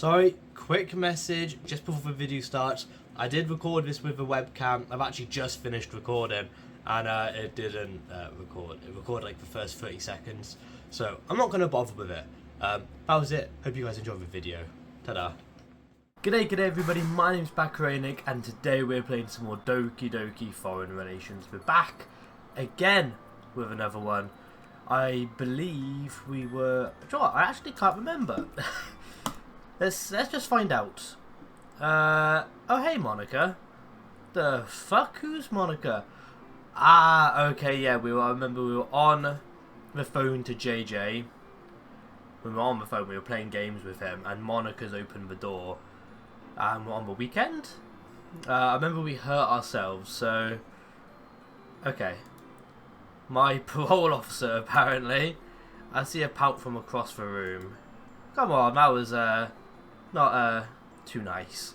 Sorry, quick message just before the video starts. I did record this with a webcam. I've actually just finished recording and it didn't record. It recorded like the first 30 seconds. So I'm not going to bother with it. That was it. Hope you guys enjoyed the video. Ta-da. G'day everybody, my name's Bakarainic and today we're playing some more Doki Doki Foreign Relations. We're back again with another one. I believe we were... Do you know what? I actually can't remember. Let's just find out. Oh hey Monica. The fuck? Who's Monica? Ah, okay, yeah, I remember we were on the phone to JJ. We were on the phone, we were playing games with him, and Monica's opened the door. On the weekend? I remember we hurt ourselves, so... Okay. My parole officer, apparently. I see a pout from across the room. Come on, that was, not, too nice.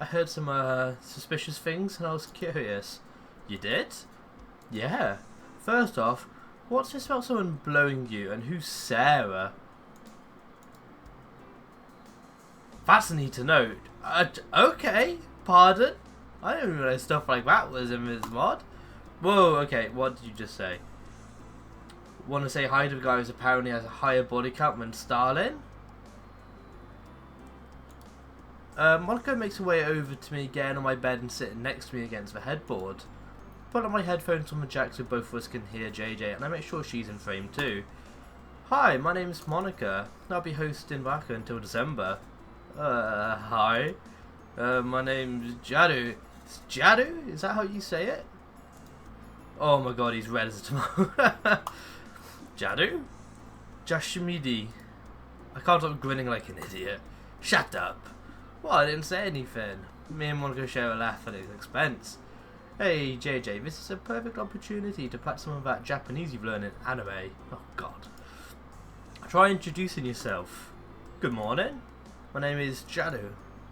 I heard some, suspicious things, and I was curious. You did? Yeah. First off, what's this about someone blowing you, and who's Sarah? That's neat to note. Okay, pardon? I didn't realize stuff like that was in this mod. Whoa, okay, what did you just say? Want to say hi to the guy who apparently has a higher body count than Stalin? Monica makes her way over to me, getting on my bed and sitting next to me against the headboard. Put on my headphones on the jack so both of us can hear JJ, and I make sure she's in frame too. Hi, my name's Monica. I'll be hosting Baka until December. Hi. My name's Jadu. It's Jadu? Is that how you say it? Oh my god, he's red as a tomato. Jadu? Jashimidi. I can't stop grinning like an idiot. Shut up. Well, I didn't say anything. Me and Monica share a laugh at his expense. Hey, JJ, this is a perfect opportunity to practice some of that Japanese you've learned in anime. Oh god. Try introducing yourself. Good morning. My name is Jadu.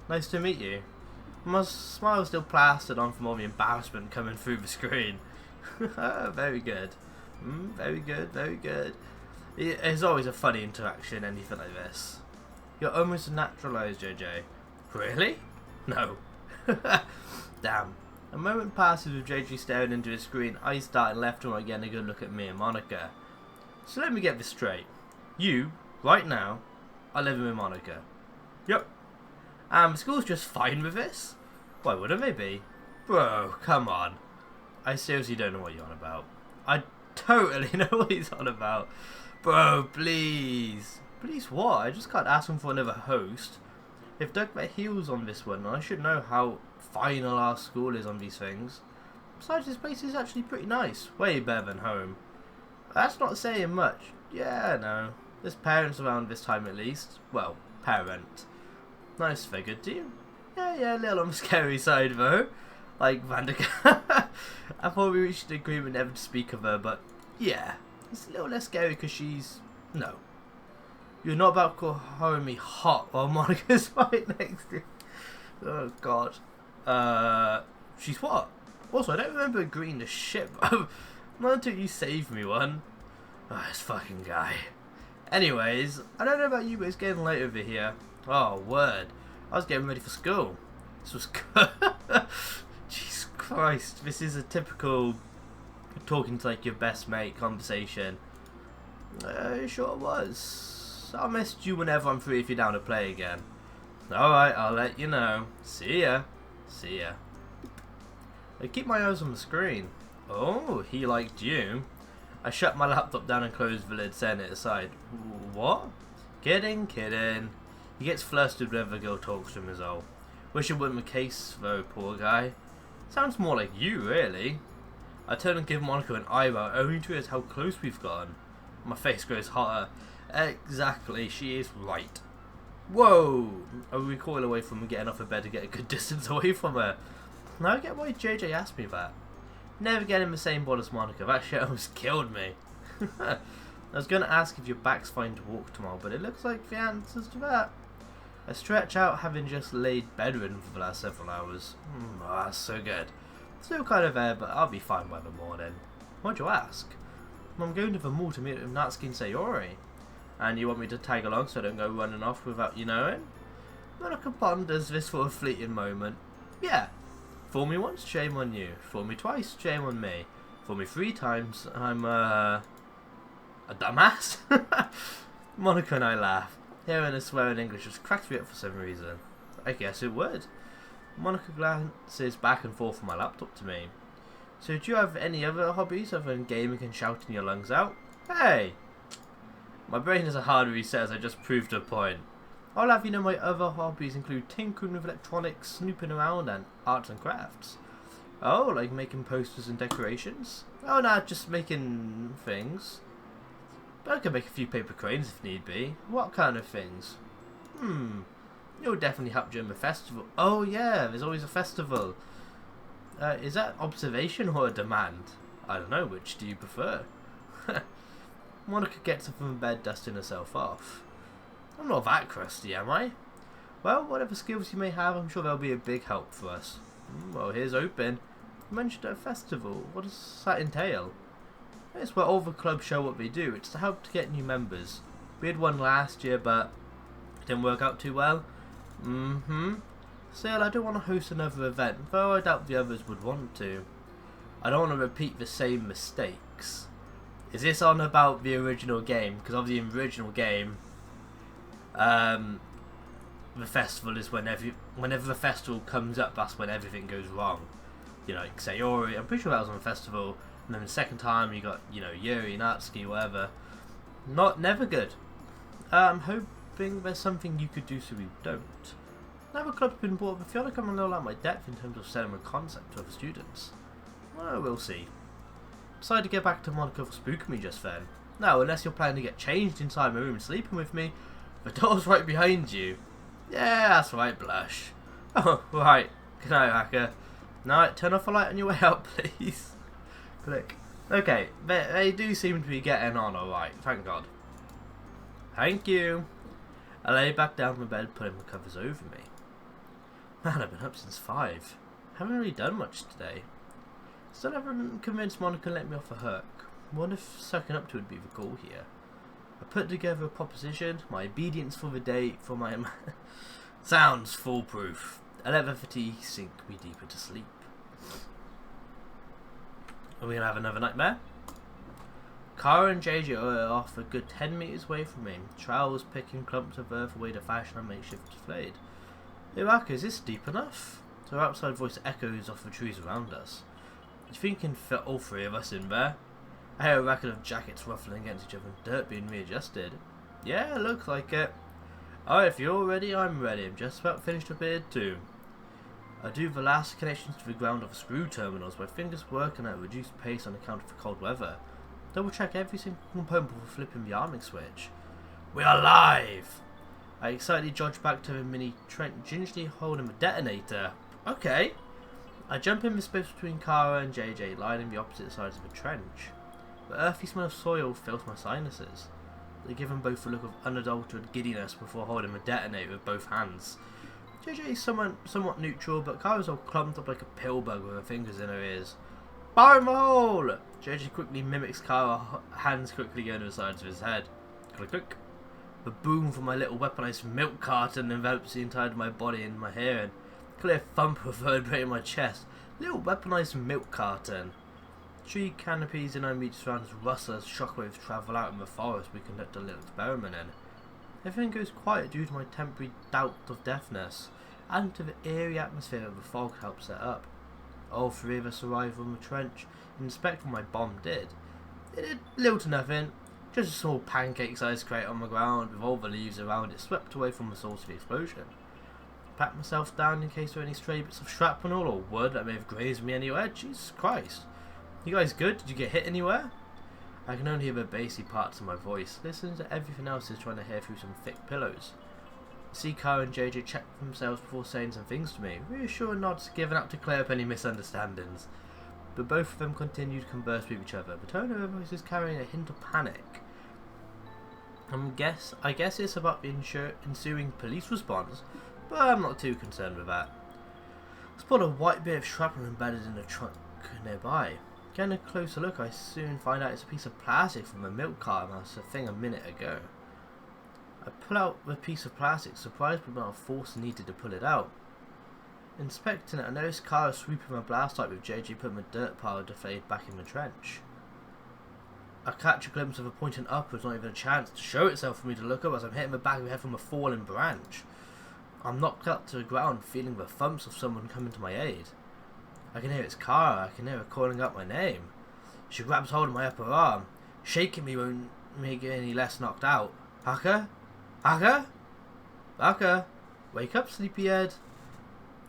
Nice to meet you. My smile is still plastered on from all the embarrassment coming through the screen. Very good. Very good, very good. It's always a funny interaction, anything like this. You're almost naturalized, JJ. Really? No. Damn. A moment passes with JJ staring into his screen, eyes starting left and right, getting a good look at me and Monica. So let me get this straight. You, right now, are living with Monica. Yep. The school's just fine with this? Why wouldn't they be? Bro, come on. I seriously don't know what you're on about. I totally know what he's on about. Bro, please. Please what? I just can't ask him for another host. They've dug their heels on this one, and I should know how final our school is on these things. Besides, this place is actually pretty nice. Way better than home. That's not saying much. Yeah, no. There's parents around this time at least. Well, parent. Nice figure, do you? Yeah, a little on the scary side though. Like Vandika. I thought we reached an agreement never to speak of her, but yeah. It's a little less scary because she's... No. You're not about calling me hot while Monica's right next to you. Oh god. She's what? Also, I don't remember agreeing to ship. Not until you saved me one. Oh, this fucking guy. Anyways, I don't know about you, but it's getting late over here. Oh, word. I was getting ready for school. This was good. Jesus Christ. This is a typical talking to like your best mate conversation. Sure it was. I'll message you whenever I'm free if you're down to play again. Alright, I'll let you know. See ya. See ya. I keep my eyes on the screen. Oh, he liked you. I shut my laptop down and closed the lid, setting it aside. What? Kidding. He gets flustered whenever the girl talks to him as well. Wish it wasn't the case though, poor guy. Sounds more like you, really. I turn and give Monica an eyebrow, only to realize how close we've gotten. My face grows hotter. Exactly, she is right. Whoa! I recoil away from getting off of bed to get a good distance away from her. Now I get why JJ asked me that. Never get in the same boat as Monica. That shit almost killed me. I was going to ask if your back's fine to walk tomorrow, but it looks like the answer's to that. I stretch out, having just laid bedridden for the last several hours. Oh, that's so good. Still kind of there, but I'll be fine by the morning. Why'd you ask? I'm going to the mall to meet with Natsuki and Sayori. And you want me to tag along so I don't go running off without you knowing? Monica ponders this for a fleeting moment. Yeah, fool me once, shame on you. Fool me twice, shame on me. Fool me 3 times, I'm a dumbass. Monica and I laugh. Hearing her swear in English just cracks me up for some reason. I guess it would. Monica glances back and forth from my laptop to me. So do you have any other hobbies other than gaming and shouting your lungs out? Hey! My brain has a hard reset as I just proved a point. I'll have you know my other hobbies include tinkering with electronics, snooping around, and arts and crafts. Oh, like making posters and decorations? Oh, no, just making things. But I can make a few paper cranes if need be. What kind of things? You'll definitely help during the festival. Oh yeah, there's always a festival. Is that observation or a demand? I don't know, which do you prefer? Monica gets up from bed, dusting herself off. I'm not that crusty, am I? Well, whatever skills you may have, I'm sure they'll be a big help for us. Well, here's hoping. You mentioned a festival. What does that entail? It's where all the clubs show what they do. It's to help to get new members. We had one last year, but it didn't work out too well. Still, I don't want to host another event, though I doubt the others would want to. I don't want to repeat the same mistakes. Is this on about the original game? Because of the original game, the festival is whenever the festival comes up, that's when everything goes wrong. You know, like Sayori, I'm pretty sure that was on the festival, and then the second time you got, you know, Yuri, Natsuki, whatever. Never good. I'm hoping there's something you could do so we don't. Never club's been bought, but I feel like I'm a little out of my depth in terms of selling a concept to other students. Well, we'll see. Decided to get back to Monica for spooking me just then. Now, unless you're planning to get changed inside my room and sleeping with me, the door's right behind you. Yeah, that's right, blush. Oh, right. Good night, hacker. Now, turn off the light on your way out, please. Click. Okay, they do seem to be getting on alright, thank God. Thank you. I lay back down in my bed, putting the covers over me. Man, I've been up since 5. Haven't really done much today. Still haven't convinced Monica to let me off the hook. What if sucking up to it would be the goal here? I put together a proposition, my obedience for the day, for my... Sounds foolproof. I let the fatigue sink me deeper to sleep. Are we going to have another nightmare? Kara and JJ are off a good 10 metres away from me. Trowels picking clumps of earth away to fashion a makeshift blade. Hey Waka, is this deep enough? So our outside voice echoes off the trees around us. Do you think you can fit all 3 of us in there? I hear a racket of jackets ruffling against each other and dirt being readjusted. Yeah, looks like it. Alright, if you're ready, I'm ready. I'm just about finished with beard too. I do the last connections to the ground of screw terminals, my fingers working at a reduced pace on account of the cold weather. Double check every single component before flipping the arming switch. We are live! I excitedly dodge back to the mini Trent, gingerly holding the detonator. Okay. I jump in the space between Kara and JJ, lining the opposite sides of the trench. The earthy smell of soil fills my sinuses. They give them both a look of unadulterated giddiness before holding the detonator with both hands. JJ is somewhat neutral, but Kara's all clumped up like a pill bug with her fingers in her ears. Fire in the hole! JJ quickly mimics Kara, hands quickly going to the sides of his head. Click, click. The boom from my little weaponized milk carton envelops the entire of my body and my hearing. Clear thump reverberating my chest. Little weaponized milk carton. Tree canopies and immediate surroundings rustle as shockwaves travel out in the forest we conduct a little experiment in. Everything goes quiet due to my temporary doubt of deafness, adding to the eerie atmosphere that the fog helps set up. All 3 of us arrive on the trench and inspect what my bomb did. It did little to nothing, just a small pancake-sized crate on the ground with all the leaves around it swept away from the source of the explosion. I pat myself down in case there are any stray bits of shrapnel or wood that may have grazed me anywhere. Jesus Christ. You guys good? Did you get hit anywhere? I can only hear the bassy parts of my voice. Listening to everything else is trying to hear through some thick pillows. I see Kara and JJ check themselves before saying some things to me. Reassuring nods given up to clear up any misunderstandings. But both of them continue to converse with each other. The tone of their voice is carrying a hint of panic. I guess it's about the ensuing police response, but I'm not too concerned with that. I spot a white bit of shrapnel embedded in a trunk nearby. Getting a closer look, I soon find out it's a piece of plastic from a milk carton that was a thing a minute ago. I pull out the piece of plastic, surprised by the amount of force needed to pull it out. Inspecting it, I noticed Kara sweeping my blast light with JJ putting the dirt pile deflated back in the trench. I catch a glimpse of her pointing upwards, not even a chance to show itself for me to look up as I'm hitting the back of the head from a falling branch. I'm knocked up to the ground, feeling the thumps of someone coming to my aid. I can hear it's Kara, I can hear her calling out my name. She grabs hold of my upper arm. Shaking me won't make it any less knocked out. Baka? Baka? Baka? Wake up, sleepyhead.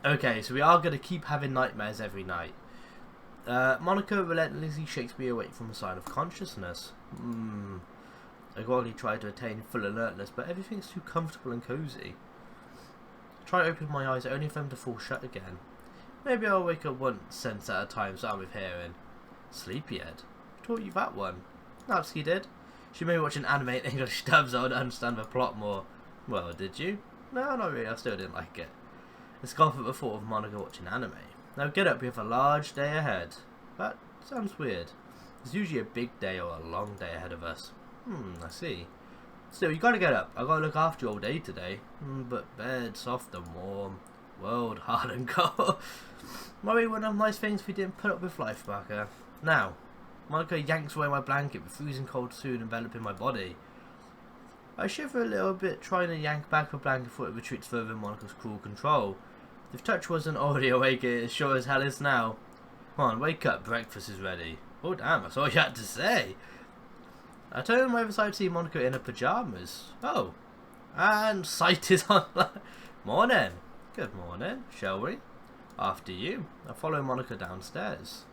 Okay, so we are going to keep having nightmares every night. Monica relentlessly shakes me awake from a sign of consciousness. I groggily try to attain full alertness, but everything's too comfortable and cozy. Try to open my eyes only for them to fall shut again. Maybe I'll wake up once sense at a time, so I'm with hearing. Sleepyhead? Who taught you that one? Natsuki did. She made me watch an anime in English dub so I'd understand the plot more. Well, did you? No, not really, I still didn't like it. I scoff at the thought of Monica watching anime. Now get up, we have a large day ahead. That sounds weird. There's usually a big day or a long day ahead of us. I see. Still, you gotta get up. I gotta look after you all day today. But bed, soft and warm. World, hard and cold. Worry wouldn't have nice things if we didn't put up with life, Baka. Now, Monica yanks away my blanket, with freezing cold soon enveloping my body. I shiver a little bit, trying to yank back the blanket before it retreats further in Monica's cruel control. If Touch wasn't already awake, it sure as hell is now. Come on, wake up, breakfast is ready. Oh damn, that's all you had to say. I turn my side to see Monica in her pyjamas. Oh, and sight is on. Morning. Good morning, shall we? After you. I follow Monica downstairs.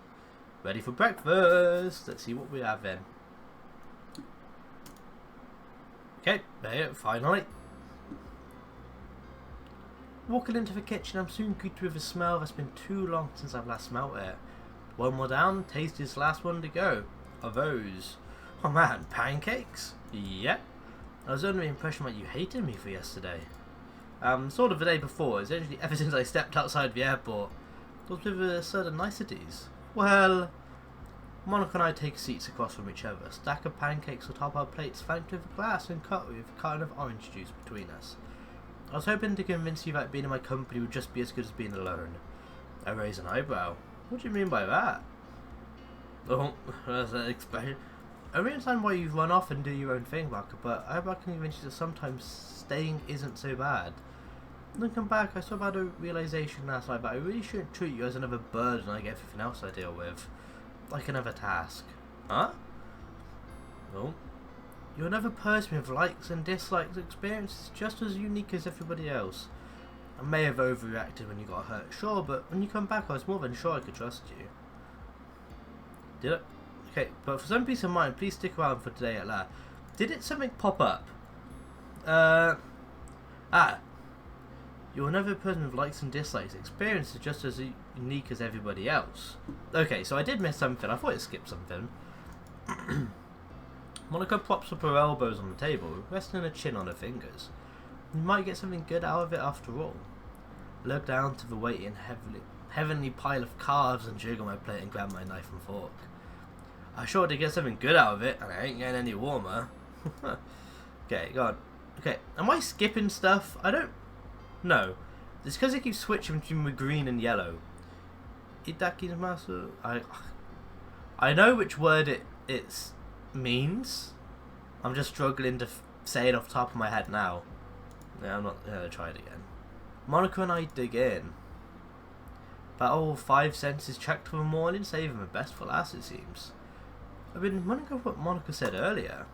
Ready for breakfast. Let's see what we have in. Okay, there, finally. Walking into the kitchen, I'm soon greeted with a smell that's been too long since I've last smelt it. One more down, tastiest last one to go. Are those? Oh man, pancakes? Yep. I was under the impression that you hated me for yesterday. Sort of the day before, essentially ever since I stepped outside the airport. Those with certain niceties. Well, Monica and I take seats across from each other. A stack of pancakes on top our plates, flanked with a glass and cut with a carton of orange juice between us. I was hoping to convince you that being in my company would just be as good as being alone. I raise an eyebrow. What do you mean by that? Oh, that's an expression. I really understand why you run off and do your own thing, Baka, but I hope I can convince you that sometimes staying isn't so bad. Looking back, I sort of had a realization last night that I really shouldn't treat you as another burden like everything else I deal with. Like another task. Huh? No. You're another person with likes and dislikes, experiences just as unique as everybody else. I may have overreacted when you got hurt, sure, but when you come back I was more than sure I could trust you. Did it? Okay, but for some peace of mind, please stick around for today at last. Did something pop up? You're another person with likes and dislikes, experiences just as unique as everybody else. Okay, so I did miss something. I thought it skipped something. Monica props up her elbows on the table, resting her chin on her fingers. You might get something good out of it after all. I look down to the waiting heavenly pile of carbs and jig on my plate and grab my knife and fork. I sure did get something good out of it, and I ain't getting any warmer. Okay, go on. Okay, am I skipping stuff? I don't... No. It's because it keeps switching between the green and yellow. Idaki's master... I know which word it means. I'm just struggling to say it off the top of my head now. Yeah, I'm not going to try it again. Monica and I dig in. That old 5 senses checked for the morning, saving the best for last, it seems. I've been wondering what Monica said earlier.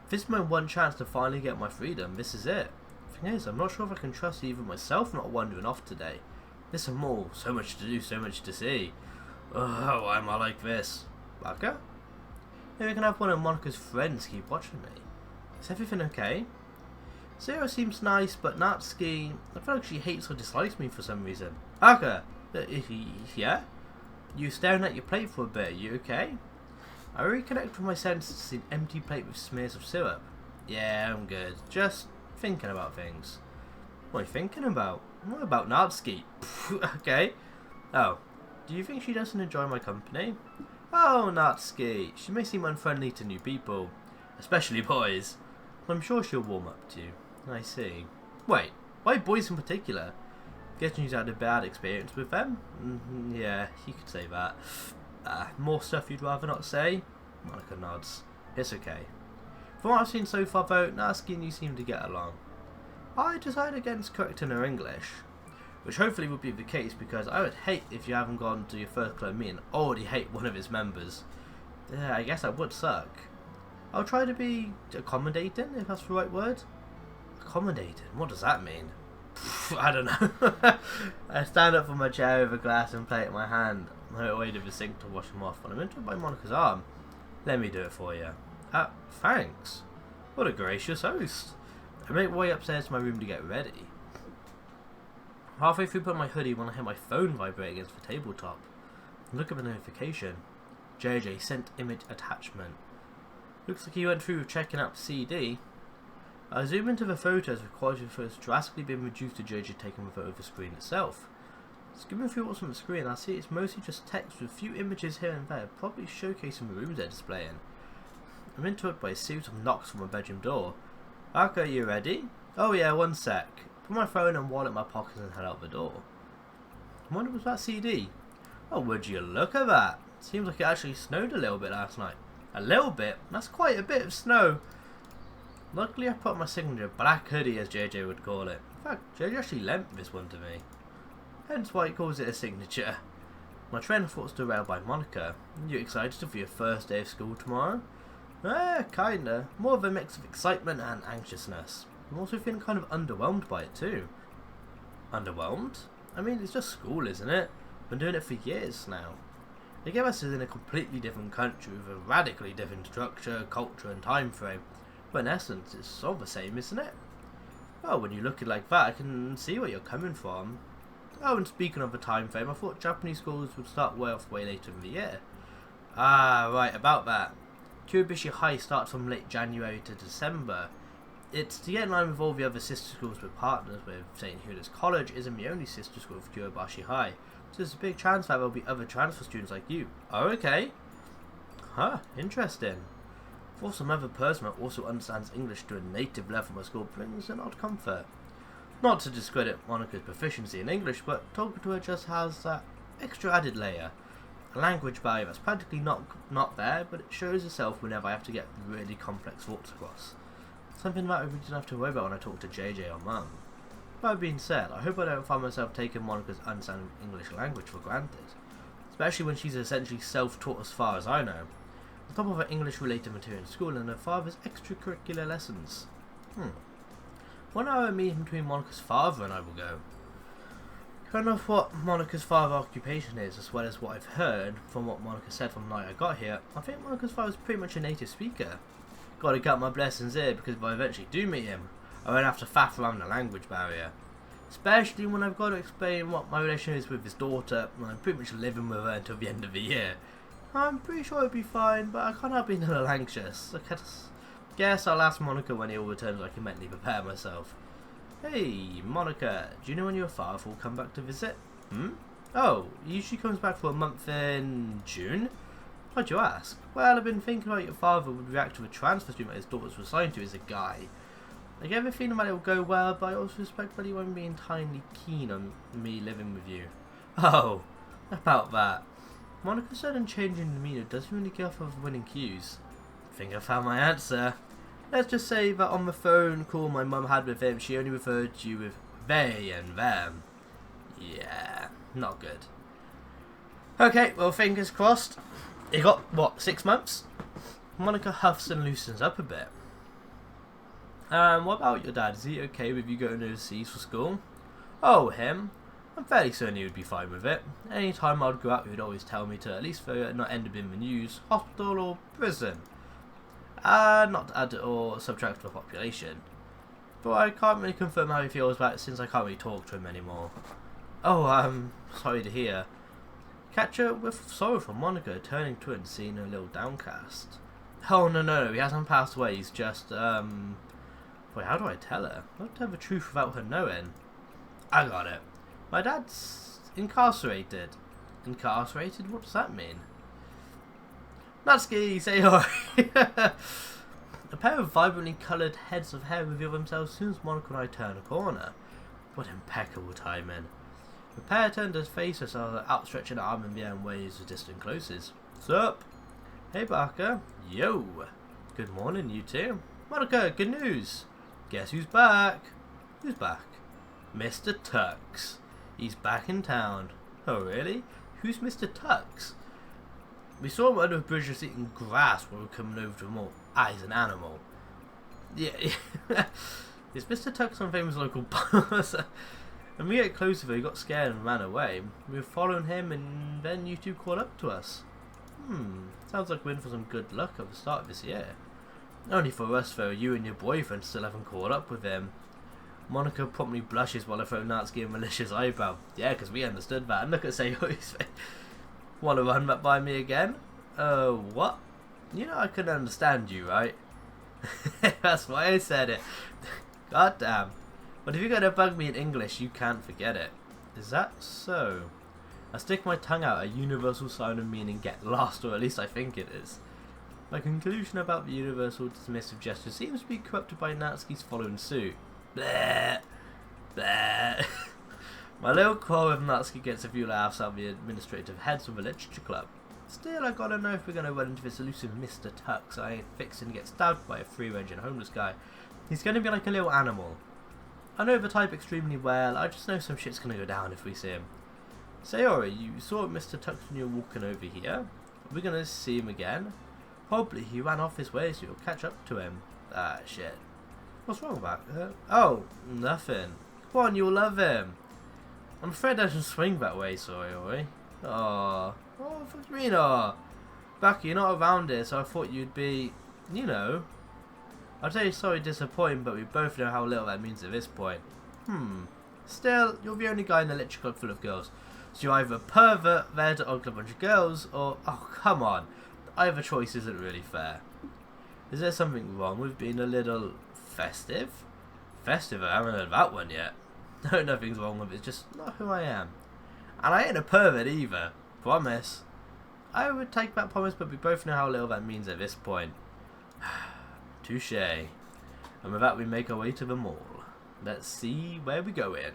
If this is my one chance to finally get my freedom, this is it. The thing is, I'm not sure if I can trust even myself not wandering off today. This a mall, so much to do, so much to see. Oh, why am I like this? Baka? Maybe I can have one of Monica's friends keep watching me. Is everything okay? Zero seems nice, but Natsuki, I feel like she hates or dislikes me for some reason. Baka! Yeah? You staring at your plate for a bit, you okay? I reconnect with my senses to see an empty plate with smears of syrup. Yeah, I'm good. Just thinking about things. What are you thinking about? What about Natsuki? Okay. Oh, do you think she doesn't enjoy my company? Oh, Natsuki. She may seem unfriendly to new people. Especially boys. But I'm sure she'll warm up to you. I see. Wait, why boys in particular? Guessing you've had a bad experience with them? Yeah, you could say that. More stuff you'd rather not say? Monica nods. It's okay. From what I've seen so far though, Natsuki and you seem to get along. I decided against correcting her English, which hopefully would be the case because I would hate if you haven't gone to your first club meeting and already hate one of its members. Yeah, I guess that would suck. I'll try to be accommodating, if that's the right word. Accommodating? What does that mean? I don't know. I stand up from my chair with a glass and plate in my hand. I away to the sink to wash them off when I'm interrupted by Monica's arm. Let me do it for you. Thanks. What a gracious host. I make my way upstairs to my room to get ready. Halfway through putting my hoodie when I hear my phone vibrate against the tabletop. I look at the notification. JJ sent image attachment. Looks like he went through with checking out the CD. I zoom into the photos. The quality of the photos drastically been reduced to JJ taking the photo of the screen itself. Skimming through what's on the screen, I see it's mostly just text with a few images here and there, probably showcasing the rooms they're displaying. I'm interrupted by a series of knocks from my bedroom door. Okay, you ready? Oh yeah, one sec. Put my phone and wallet in my pockets and head out the door. I wonder what's that CD? Oh, would you look at that? Seems like it actually snowed a little bit last night. A little bit? That's quite a bit of snow. Luckily I put my signature black hoodie, as JJ would call it. In fact, JJ actually lent this one to me. Hence why he calls it a signature. My train of thought's derailed by Monica. You excited for your first day of school tomorrow? Kinda. More of a mix of excitement and anxiousness. I'm also feeling kind of underwhelmed by it too. Underwhelmed? I mean, it's just school, isn't it? Been doing it for years now. They give us in a completely different country with a radically different structure, culture and time frame. But in essence, it's all the same, isn't it? Well, when you look at it like that, I can see where you're coming from. Oh, and speaking of the time frame, I thought Japanese schools would start way later in the year. Ah, right, about that. Kyobishi High starts from late January to December. It's to get in line with all the other sister schools we're partners with. St. Hilda's College isn't the only sister school for Kyobashi High, so there's a big chance that there'll be other transfer students like you. Oh, okay. Huh, interesting. For some other person that also understands English to a native level my school brings an odd comfort. Not to discredit Monica's proficiency in English, but talking to her just has that extra added layer. A language barrier that's practically not there, but it shows itself whenever I have to get really complex thoughts across. Something that I really didn't have to worry about when I talk to JJ or Mum. That being said, I hope I don't find myself taking Monica's understanding of English language for granted. Especially when she's essentially self-taught as far as I know. On top of her English-related material in school and her father's extracurricular lessons. 1 hour meeting between Monica's father and I will go. I don't know what Monica's father's occupation is, as well as what I've heard from what Monica said from the night I got here. I think Monica's father is pretty much a native speaker. Gotta cut my blessings here, because if I eventually do meet him, I won't have to faff around the language barrier. Especially when I've got to explain what my relation is with his daughter, and I'm pretty much living with her until the end of the year. I'm pretty sure it'll be fine, but I can't help being a little anxious. I guess I'll ask Monica when he all returns so I can mentally prepare myself. Hey, Monica, do you know when your father will come back to visit? Oh, he usually comes back for a month in June? Why'd you ask? Well, I've been thinking about your father would react to a transfer student that his daughters were assigned to as a guy. I get the feeling that it will go well, but I also suspect that he won't be entirely keen on me living with you. Oh, about that. Monica's sudden change in demeanour doesn't really give off of winning cues. I think I found my answer. Let's just say that on the phone call my mum had with him, she only referred to you with they and them. Yeah, not good. Okay, well, fingers crossed. It got, what, 6 months? Monica huffs and loosens up a bit. What about your dad? Is he okay with you going overseas for school? Oh, him? I'm fairly certain he would be fine with it. Any time I'd go out, he would always tell me to at least throw it not end up in the news, hospital or prison. Not to add or subtract the population. But I can't really confirm how he feels about it since I can't really talk to him anymore. Oh, sorry to hear. Catch her with sorrow from Monica, turning to it and seeing her a little downcast. Oh, no, he hasn't passed away, he's just, Wait, how do I tell her? Not tell the truth without her knowing. I got it. My dad's incarcerated. Incarcerated? What does that mean? Natsuki, say hi. A pair of vibrantly coloured heads of hair reveal themselves as soon as Monica and I turn a corner. What impeccable timing. The pair turned to face us, outstretching an arm in the air and waves of distant closes. Sup? Hey Barker. Yo. Good morning, you two. Monica, good news. Guess who's back? Who's back? Mr. Tux. He's back in town. Oh really? Who's Mr. Tux? We saw him under a bridge just eating grass while we were coming over to the mall. Ah, he's an animal. Yeah. Is Mr. Tux some famous local boss? When we get closer though, he got scared and ran away. We were following him and then you two caught up to us. Sounds like we're in for some good luck at the start of this year. Only for us though, you and your boyfriend still haven't caught up with him. Monica promptly blushes while I throw Natsuki a malicious eyebrow. Yeah, because we understood that. And look at Sayori's face. Want to run back by me again? What? You know I couldn't understand you, right? That's why I said it. God damn. But if you're going to bug me in English, you can't forget it. Is that so? I stick my tongue out, a universal sign of meaning get lost, or at least I think it is. My conclusion about the universal dismissive gesture seems to be corrupted by Natsuki's following suit. Bleh. Bleh. My little quarrel with Natsuki gets a few laughs out of the administrative heads of the literature club. Still, I gotta know if we're gonna run into this elusive Mr. Tux. I ain't fixing to get stabbed by a free-ranging homeless guy. He's gonna be like a little animal. I know the type extremely well, I just know some shit's gonna go down if we see him. Sayori, you saw Mr. Tux when you were walking over here. Are we gonna see him again? Probably he ran off his way, so you'll catch up to him. Ah, shit. What's wrong about that? Oh, nothing. Come on, you'll love him. I'm afraid I should swing that way, Sayori. Aww. Oh, fuck me, no. Becky, you're not around here, so I thought you'd be, you know. I'll tell you sorry disappointing, but we both know how little that means at this point. Still, you're the only guy in the literature club full of girls. So you're either a pervert there to ogle a bunch of girls, or, oh, come on. Either choice isn't really fair. Is there something wrong with being a little festive? Festive? I haven't heard that one yet. No, nothing's wrong with it, it's just not who I am. And I ain't a pervert either. Promise. I would take that promise, but we both know how little that means at this point. Touché. And with that, we make our way to the mall. Let's see where we go in.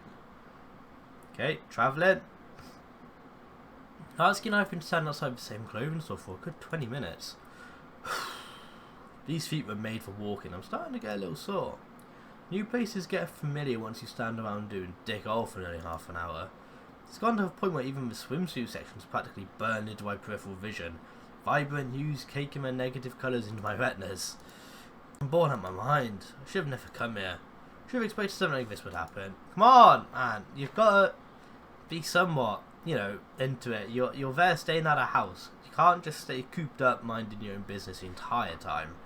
Okay, travelling. Natsuki and I have been standing outside the same clothing store for a good 20 minutes. These feet were made for walking. I'm starting to get a little sore. New places get familiar once you stand around doing dick all for nearly half an hour. It's gone to a point where even the swimsuit section is practically burned into my peripheral vision. Vibrant hues caking their negative colours into my retinas. I'm bored out of my mind. I should have never come here. Should have expected something like this would happen. Come on, man. You've got to be somewhat, you know, into it. You're there staying at a house. You can't just stay cooped up minding your own business the entire time.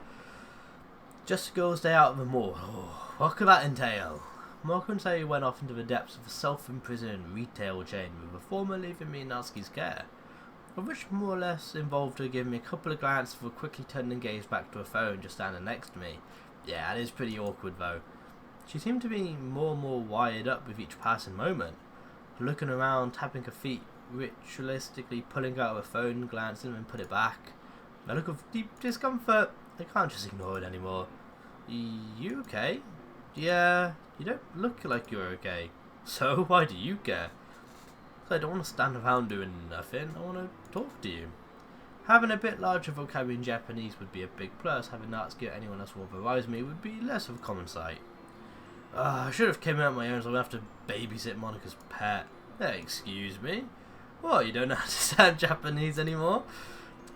Just a girl's day out of the mall. Oh, what could that entail? Marco and Sayori went off into the depths of a self-imprisoned retail chain, with the former leaving me in Natsuki's care, of which more or less involved her giving me a couple of glances before quickly turning gaze back to her phone just standing next to me. Yeah, it is pretty awkward though. She seemed to be more and more wired up with each passing moment, looking around, tapping her feet, ritualistically pulling out her phone, glancing and put it back. A look of deep discomfort. I can't just ignore it anymore. You okay? Yeah, you don't look like you're okay. So why do you care? I don't want to stand around doing nothing. I want to talk to you. Having a bit larger vocabulary in Japanese would be a big plus. Having Natsuki or anyone else who authorize me would be less of a common sight. I should have came out on my own, so I'm going to have to babysit Monica's pet. Hey, excuse me? What, you don't understand Japanese anymore?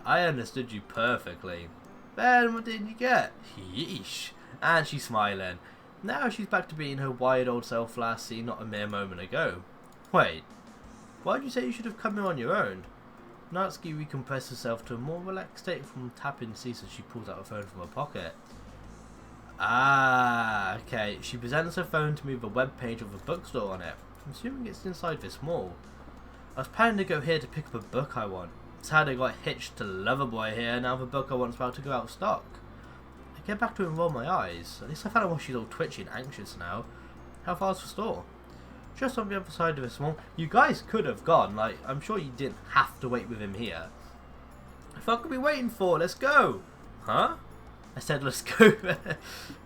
I understood you perfectly. Then what did you get? Yeesh. And she's smiling. Now she's back to being her wired old self last seen not a mere moment ago. Wait, why'd you say you should have come in on your own? Natsuki recompressed herself to a more relaxed state from tapping cease as she pulls out her phone from her pocket. Ah, okay. She presents her phone to me with a web page with a bookstore on it. I'm assuming it's inside this mall. I was planning to go here to pick up a book I want. Sad I got hitched to Loverboy here, now the book I want's about to go out of stock. I get back to it and roll my eyes. At least I found out why she's all twitchy and anxious now. How far's the store? Just on the other side of this mall. You guys could have gone, like, I'm sure you didn't have to wait with him here. The fuck are we waiting for? Let's go! Huh? I said let's go there.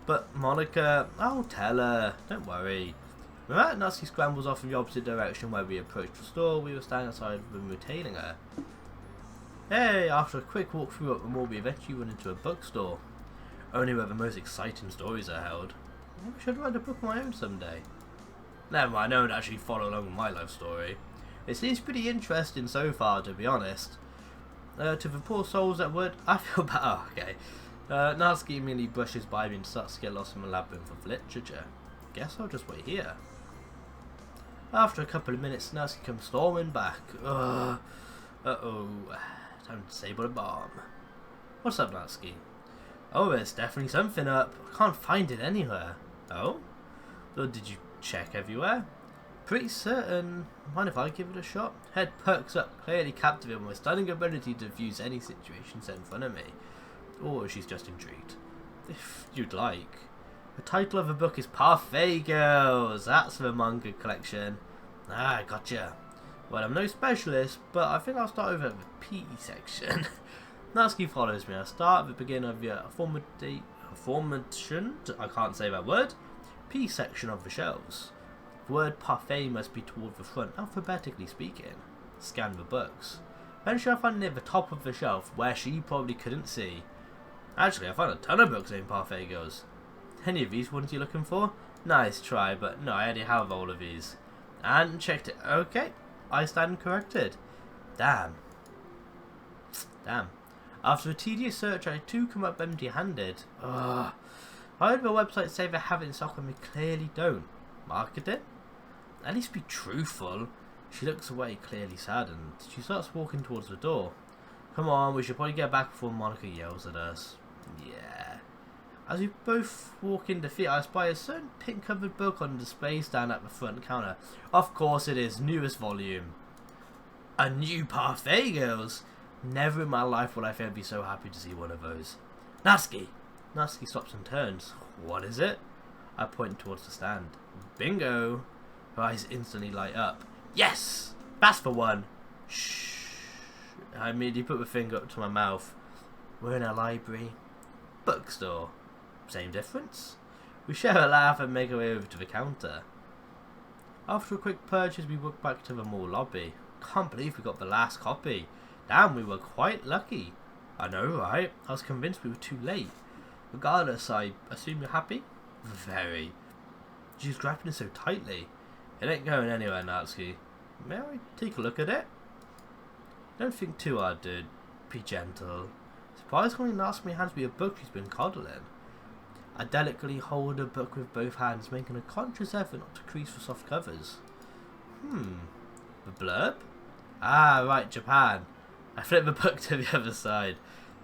But Monica, I'll tell her, don't worry. Right, Natsuki scrambles off in the opposite direction where we approached the store. We were standing outside when we were tailing her. Hey, after a quick walk through up the mall, we eventually went into a bookstore. Only where the most exciting stories are held. Maybe I should write a book of my own someday. Never mind, I don't actually follow along with my life story. It seems pretty interesting so far, to be honest. To the poor souls that would, I feel bad. Oh, okay. Natsuki immediately brushes by me and starts to get lost in the labyrinth of literature. Guess I'll just wait here. After a couple of minutes, Natsuki comes storming back. Uh-oh. Time to disable the bomb. What's up, Natsuki? Oh, there's definitely something up. I can't find it anywhere. Oh? Or did you check everywhere? Pretty certain. Mind if I give it a shot? Head perks up, clearly captivated by my stunning ability to diffuse any situation set in front of me. Or she's just intrigued. If you'd like. The title of the book is Parfait Girls. That's the manga collection. Ah, gotcha. Well, I'm no specialist, but I think I'll start over at the PE section. Natsuki follows me. I start at the beginning of the aforementioned, I can't say that word, P section of the shelves. The word parfait must be toward the front, alphabetically speaking. Scan the books. Eventually I find it near the top of the shelf, where she probably couldn't see. Actually, I found a ton of books named Parfait Girls. Any of these ones you looking for? Nice try, but no, I already have all of these. And checked it. Okay, I stand corrected. Damn. After a tedious search, I too come up empty-handed. Ugh. I heard the website say they have it in stock and they clearly don't. Marketing? At least be truthful. She looks away, clearly saddened. She starts walking towards the door. Come on, we should probably get back before Monica yells at us. Yeah. As we both walk in defeat, I spy a certain pink-covered book on a display stand at the front counter. Of course it is, newest volume. A new Parfait Girls? Never in my life would I ever be so happy to see one of those. Natsuki! Natsuki stops and turns. What is it? I point towards the stand. Bingo! Her eyes instantly light up. Yes! That's the one! Shh! I immediately put my finger up to my mouth. We're in a library. Bookstore. Same difference? We share a laugh and make our way over to the counter. After a quick purchase, we walk back to the mall lobby. Can't believe we got the last copy. Damn, we were quite lucky. I know, right? I was convinced we were too late. Regardless, I assume you're happy? Very. She's grabbing it so tightly. It ain't going anywhere, Natsuki. May I take a look at it? Don't think too hard, dude. Be gentle. Surprisingly, Natsuki hands me a book she's been coddling. I delicately hold a book with both hands, making a conscious effort not to crease the soft covers. The blurb? Ah, right, Japan. I flip the book to the other side,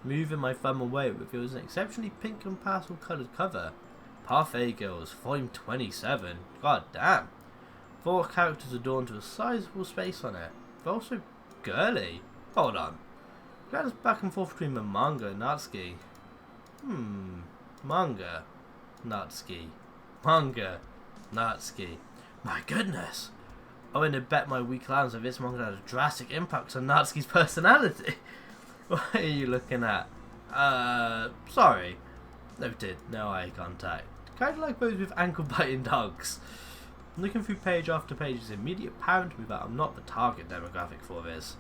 moving my thumb away. It reveals an exceptionally pink and pastel coloured cover. Parfait Girls, volume 27. God damn. 4 characters adorned with a sizable space on it. They're also girly. Hold on. Glad it's back and forth between the manga and Natsuki. Manga. Natsuki. Manga. Natsuki. My goodness. I wouldn't bet my weak lines that this manga had a drastic impact on Natsuki's personality. What are you looking at? Sorry. Noted. No eye contact. Kind of like those with ankle-biting dogs. Looking through page after page, it's immediately apparent to me that I'm not the target demographic for this.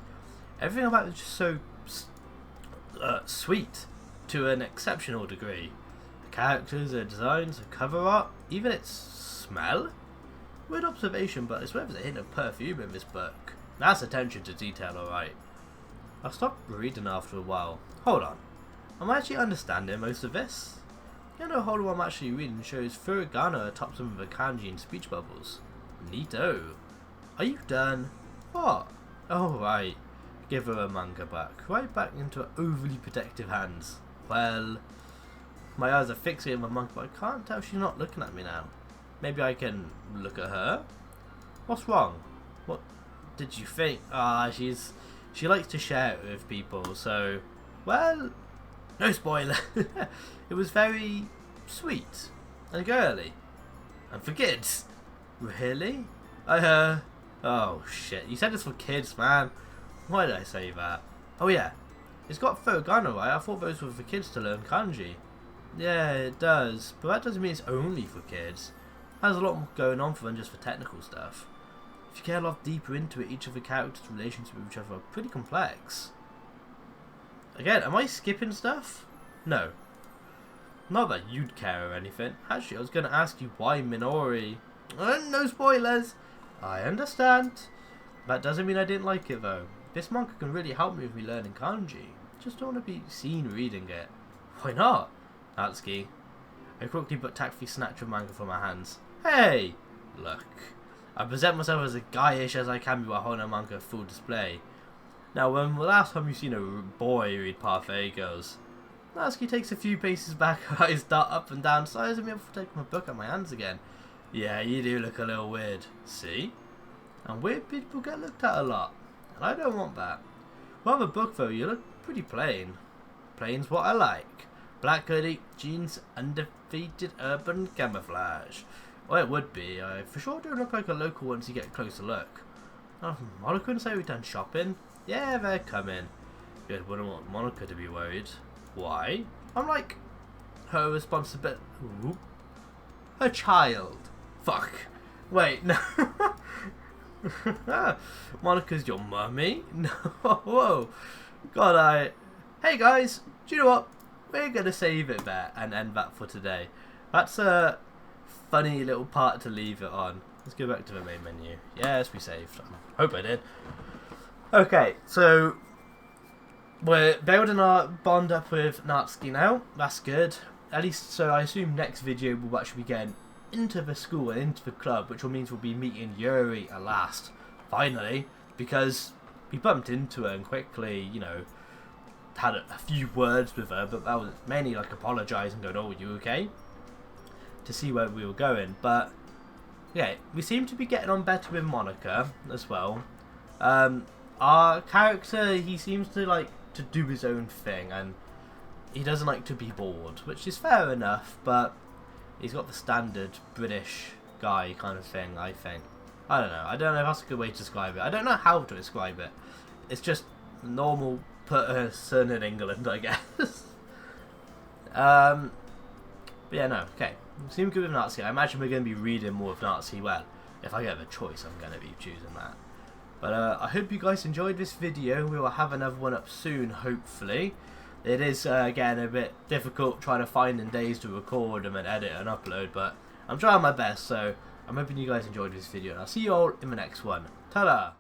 Everything about it is just so sweet to an exceptional degree. The characters, the designs, the cover art, even its smell. Weird observation, but it's where there's a hint of perfume in this book. That's attention to detail, alright. I stopped reading after a while. Hold on. I'm actually understanding most of this. You know, hold on, I'm actually reading shows furigana atop some of the kanji and speech bubbles. Neato. Are you done? What? Oh, right. Give her a manga back. Right back into her overly protective hands. Well, my eyes are fixated on the manga, but I can't tell she's not looking at me now. Maybe I can look at her? What's wrong? What did you think? She likes to share it with people, so, well, no spoiler. It was very sweet and girly. And for kids. Really? Oh shit, you said it's for kids, man. Why did I say that? Oh yeah, it's got furigana, right? I thought those were for kids to learn kanji. Yeah, it does. But that doesn't mean it's only for kids. It has a lot more going on for than just for technical stuff. If you get a lot deeper into it, each of the characters' relations with each other are pretty complex. Again, am I skipping stuff? No. Not that you'd care or anything. Actually, I was going to ask you why Minori. No spoilers! I understand. That doesn't mean I didn't like it though. This manga can really help me with me learning kanji. Just don't want to be seen reading it. Why not? Natsuki. I quickly but tactfully snatch a manga from my hands. Hey! Look. I present myself as guyish as I can be while holding a manga full display. Now, when the last time you've seen a boy read Parfait Girls? Natsuki takes a few paces back, eyes dart up and down, sizing me up for taking my book out of my hands again. Yeah, you do look a little weird. See? And weird people get looked at a lot. And I don't want that. Well, the book though, you look pretty plain. Plain's what I like. Black hoodie, jeans, undefeated urban camouflage. Well, it would be. I for sure don't look like a local once you get a closer look. Oh, Monica and say we've done shopping? Yeah, they're coming. Good, wouldn't want Monica to be worried. Why? I'm like her responsibility. Her child. Fuck. Wait, no. Monica's your mummy? No. Whoa. God, Hey guys, do you know what? We're gonna save it there and end that for today. That's a funny little part to leave it on. Let's go back to the main menu. Yes, we saved. I hope I did. Okay, so we're building our bond up with Natsuki now. That's good. At least, so I assume next video we'll actually be getting into the school and into the club, which means we'll be meeting Yuri at last. Finally, because we bumped into her and quickly, you know, had a few words with her, but that was mainly like apologising, going, "Oh, are you okay?" to see where we were going. But yeah, we seem to be getting on better with Monica as well. Our character, he seems to like to do his own thing, and he doesn't like to be bored, which is fair enough, but he's got the standard British guy kind of thing, I think. I don't know if that's a good way to describe it. I don't know how to describe it. It's just a normal person in England, I guess. But yeah, no, okay. Seem good with Natsuki. I imagine we're going to be reading more of Natsuki. Well, if I get the choice, I'm going to be choosing that. But I hope you guys enjoyed this video. We will have another one up soon, hopefully. It is, again, a bit difficult trying to find in days to record and then edit and upload, but I'm trying my best, so I'm hoping you guys enjoyed this video, and I'll see you all in the next one. Ta-da!